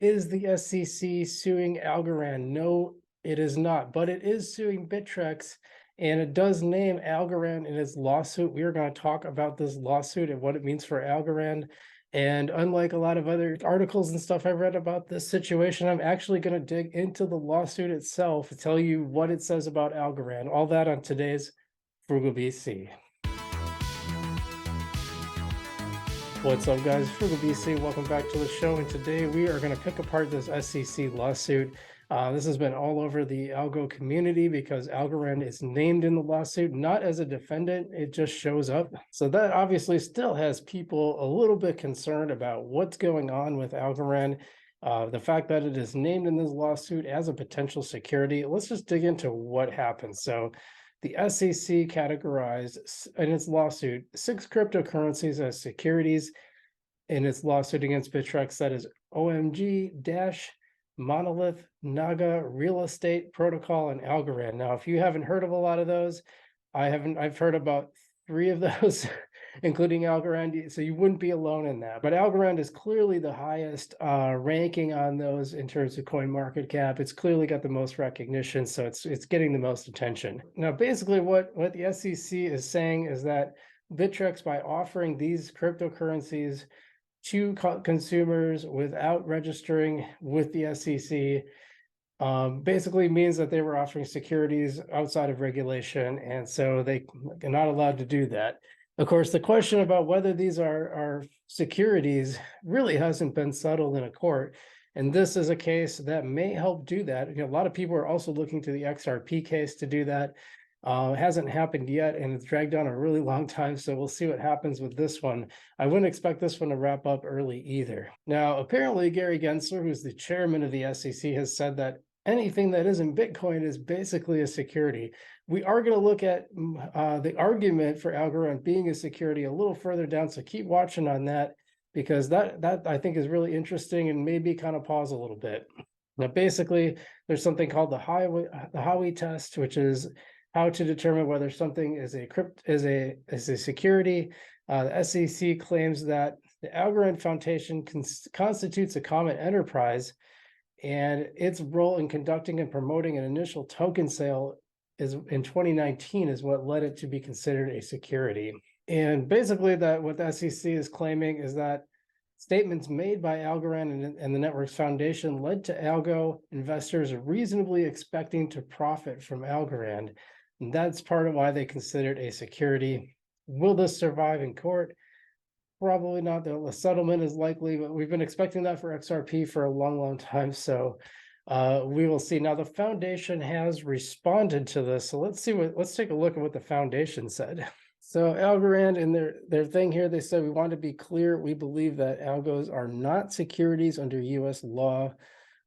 Is the SEC suing Algorand? No, it is not, but it is suing Bittrex, and it does name Algorand in its lawsuit. We are going to talk about this lawsuit and what it means for Algorand. And unlike a lot of other articles and stuff I've read about this situation, I'm actually going to dig into the lawsuit itself to tell you what it says about Algorand. All that on today's Frugal BC. What's up, guys? Frugal BC, welcome back to the show. And today we are going to pick apart this SEC lawsuit. This has been all over the ALGO community because Algorand is named in the lawsuit, not as a defendant, it just shows up. So that obviously still has people a little bit concerned about what's going on with Algorand. The fact that it is named in this lawsuit as a potential security. Let's just dig into what happened. So the SEC categorized in its lawsuit 6 cryptocurrencies as securities in its lawsuit against Bittrex, that is OMG, Dash, Monolith, Naga, Real Estate Protocol, and Algorand. Now, if you haven't heard of a lot of those, I've heard about 3 of those, including Algorand, so you wouldn't be alone in that. But Algorand is clearly the highest ranking on those in terms of coin market cap. It's clearly got the most recognition, so it's getting the most attention. Now, basically what the SEC is saying is that Bittrex, by offering these cryptocurrencies to consumers without registering with the SEC, basically means that they were offering securities outside of regulation, and so they are not allowed to do that. Of course, the question about whether these are securities really hasn't been settled in a court, and this is a case that may help do that. A lot of people are also looking to the XRP case to do that. It hasn't happened yet, and it's dragged on a really long time, so we'll see what happens with this one. I wouldn't expect this one to wrap up early either. Now, apparently, Gary Gensler, who's the chairman of the SEC, has said that anything that isn't Bitcoin is basically a security. We are going to look at the argument for Algorand being a security a little further down, so keep watching on that, because that I think is really interesting and maybe kind of pause a little bit. Now, basically, there's something called the Howey test, which is how to determine whether something is a security. The SEC claims that the Algorand Foundation constitutes a common enterprise, and its role in conducting and promoting an initial token sale is in 2019 is what led it to be considered a security. And basically, that what the SEC is claiming is that statements made by Algorand and the network's foundation led to ALGO investors reasonably expecting to profit from Algorand. And that's part of why they considered a security. Will this survive in court? Probably not. The settlement is likely, but we've been expecting that for XRP for a long, long time. So we will see. Now, the foundation has responded to this. So let's take a look at what the foundation said. So Algorand, in their thing here, they said, we want to be clear. We believe that algos are not securities under US law.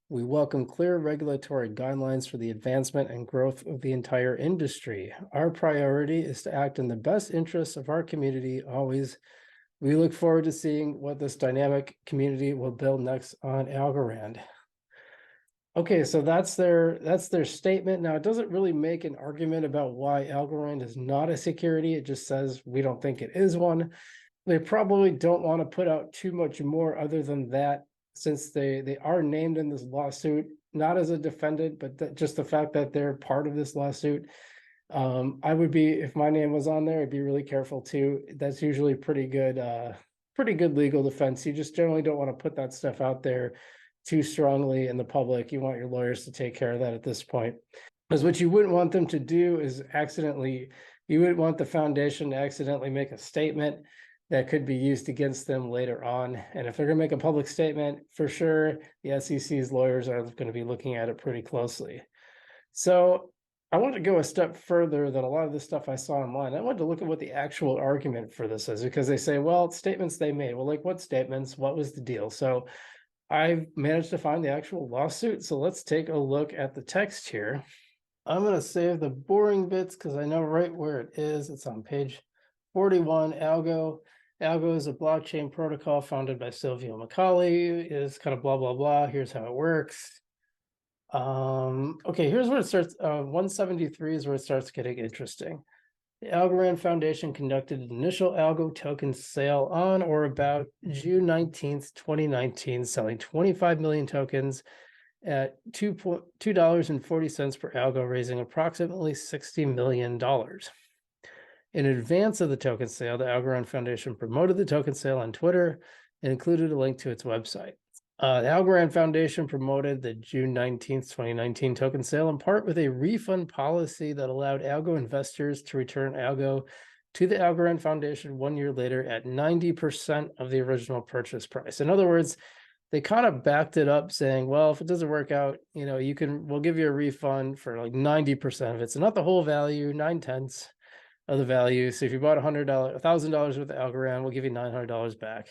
We welcome clear regulatory guidelines for the advancement and growth of the entire industry. Our priority is to act in the best interests of our community always. We look forward to seeing what this dynamic community will build next on Algorand. Okay, so that's their statement. Now, it doesn't really make an argument about why Algorand is not a security. It just says we don't think it is one. They probably don't want to put out too much more other than that, since they are named in this lawsuit, not as a defendant, but just the fact that they're part of this lawsuit. I would be, if my name was on there, I'd be really careful too. That's usually pretty good legal defense. You just generally don't want to put that stuff out there too strongly in the public. You want your lawyers to take care of that at this point. Because what you wouldn't want them to do is you wouldn't want the foundation to accidentally make a statement that could be used against them later on. And if they're going to make a public statement, for sure, the SEC's lawyers are going to be looking at it pretty closely. So I want to go a step further than a lot of the stuff I saw online. I wanted to look at what the actual argument for this is, because they say, well, statements they made. Well, like what statements? What was the deal? So I've managed to find the actual lawsuit. So let's take a look at the text here. I'm going to save the boring bits because I know right where it is. It's on page 41, ALGO. ALGO is a blockchain protocol founded by Silvio Macaulay. Is kind of blah, blah, blah. Here's how it works. Okay, here's where it starts. 173 is where it starts getting interesting. The Algorand Foundation conducted an initial ALGO token sale on or about June 19th, 2019, selling 25 million tokens at $2.40 per algo, raising approximately $60 million. In advance of the token sale, the Algorand Foundation promoted the token sale on Twitter and included a link to its website. The Algorand Foundation promoted the June 19th, 2019 token sale in part with a refund policy that allowed ALGO investors to return ALGO to the Algorand Foundation 1 year later at 90% of the original purchase price. In other words, they kind of backed it up saying, well, if it doesn't work out, we'll give you a refund for like 90% of it. So not the whole value, 9/10 of the value. So if you bought $1,000 worth of Algorand, we'll give you $900 back.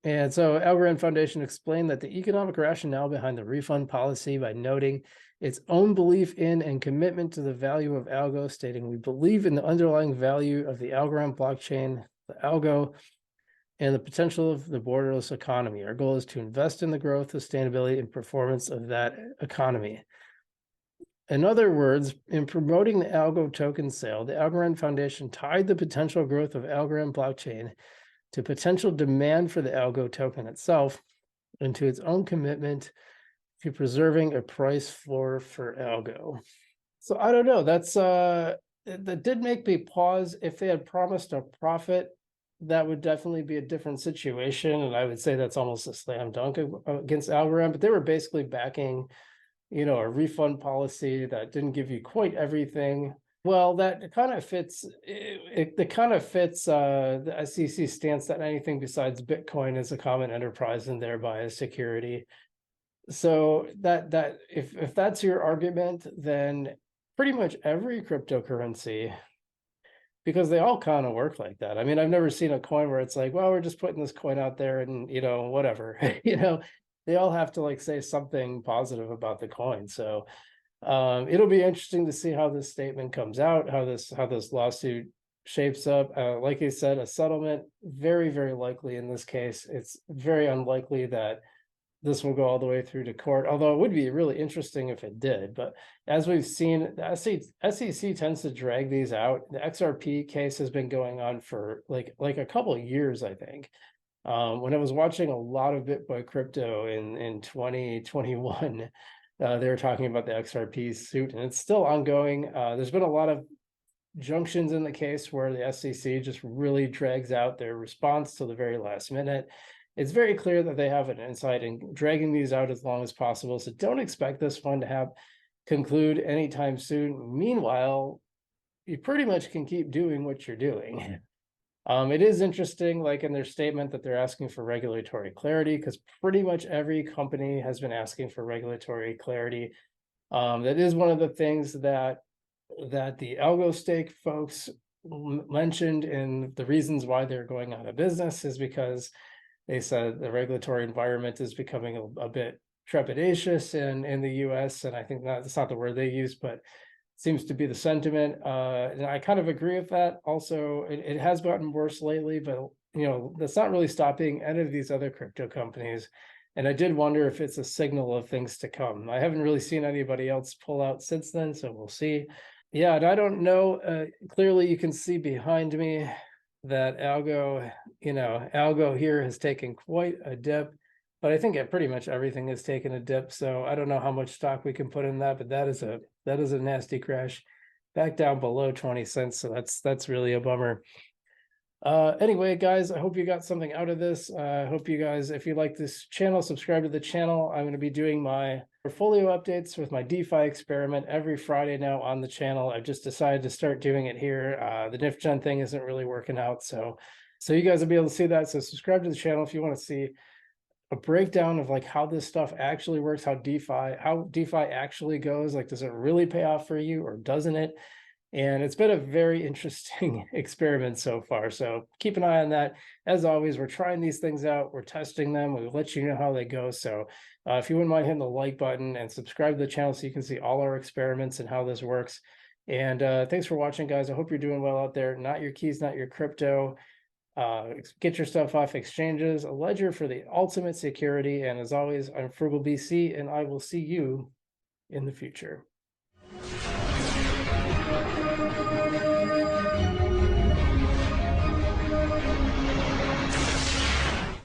And so Algorand Foundation explained that the economic rationale behind the refund policy by noting its own belief in and commitment to the value of ALGO, stating, "We believe in the underlying value of the Algorand blockchain, the ALGO, and the potential of the borderless economy. Our goal is to invest in the growth, sustainability, and performance of that economy." In other words, in promoting the ALGO token sale, the Algorand Foundation tied the potential growth of Algorand blockchain to potential demand for the ALGO token itself and to its own commitment to preserving a price floor for ALGO. So I don't know, that did make me pause. If they had promised a profit, that would definitely be a different situation, and I would say that's almost a slam dunk against Algorand, but they were basically backing, a refund policy that didn't give you quite everything. Well, that kind of fits. It kind of fits the SEC stance that anything besides Bitcoin is a common enterprise and thereby a security. So that if that's your argument, then pretty much every cryptocurrency, because they all kind of work like that. I mean, I've never seen a coin where it's like, well, we're just putting this coin out there and whatever. They all have to like say something positive about the coin. So it'll be interesting to see how this statement comes out, how this lawsuit shapes up. Like I said, a settlement, very, very likely in this case. It's very unlikely that this will go all the way through to court, although it would be really interesting if it did. But as we've seen, the SEC tends to drag these out. The XRP case has been going on for like a couple of years, I think. When I was watching a lot of Bitcoin crypto in 2021, they were talking about the XRP suit, and it's still ongoing. There's been a lot of junctions in the case where the SEC just really drags out their response till the very last minute. It's very clear that they have an insight in dragging these out as long as possible. So don't expect this one to conclude anytime soon. Meanwhile, you pretty much can keep doing what you're doing. It is interesting, like in their statement, that they're asking for regulatory clarity, because pretty much every company has been asking for regulatory clarity. That is one of the things that the algo stake folks mentioned in the reasons why they're going out of business, is because they said the regulatory environment is becoming a bit trepidatious in the US. And I think that's not the word they use, but seems to be the sentiment. And I kind of agree with that. Also, it has gotten worse lately, but that's not really stopping any of these other crypto companies. And I did wonder if it's a signal of things to come. I haven't really seen anybody else pull out since then, so we'll see. Yeah, and I don't know. Clearly, you can see behind me that algo here has taken quite a dip, but I think pretty much everything has taken a dip. So I don't know how much stock we can put in that, but that is a nasty crash back down below 20 cents. So that's really a bummer. Anyway, guys, I hope you got something out of this. I hope you guys, if you like this channel, subscribe to the channel. I'm going to be doing my portfolio updates with my DeFi experiment every Friday now on the channel. I've just decided to start doing it here. The NIFGen thing isn't really working out. So you guys will be able to see that. So subscribe to the channel if you want to see a breakdown of like how this stuff actually works, how DeFi actually goes. Like, does it really pay off for you or doesn't it? And it's been a very interesting experiment so far. So keep an eye on that. As always, we're trying these things out. We're testing them. We'll let you know how they go. So if you wouldn't mind hitting the like button and subscribe to the channel so you can see all our experiments and how this works. And thanks for watching, guys. I hope you're doing well out there. Not your keys, not your crypto. Get your stuff off exchanges. A ledger for the ultimate security. And as always, I'm Frugal BC, and I will see you in the future.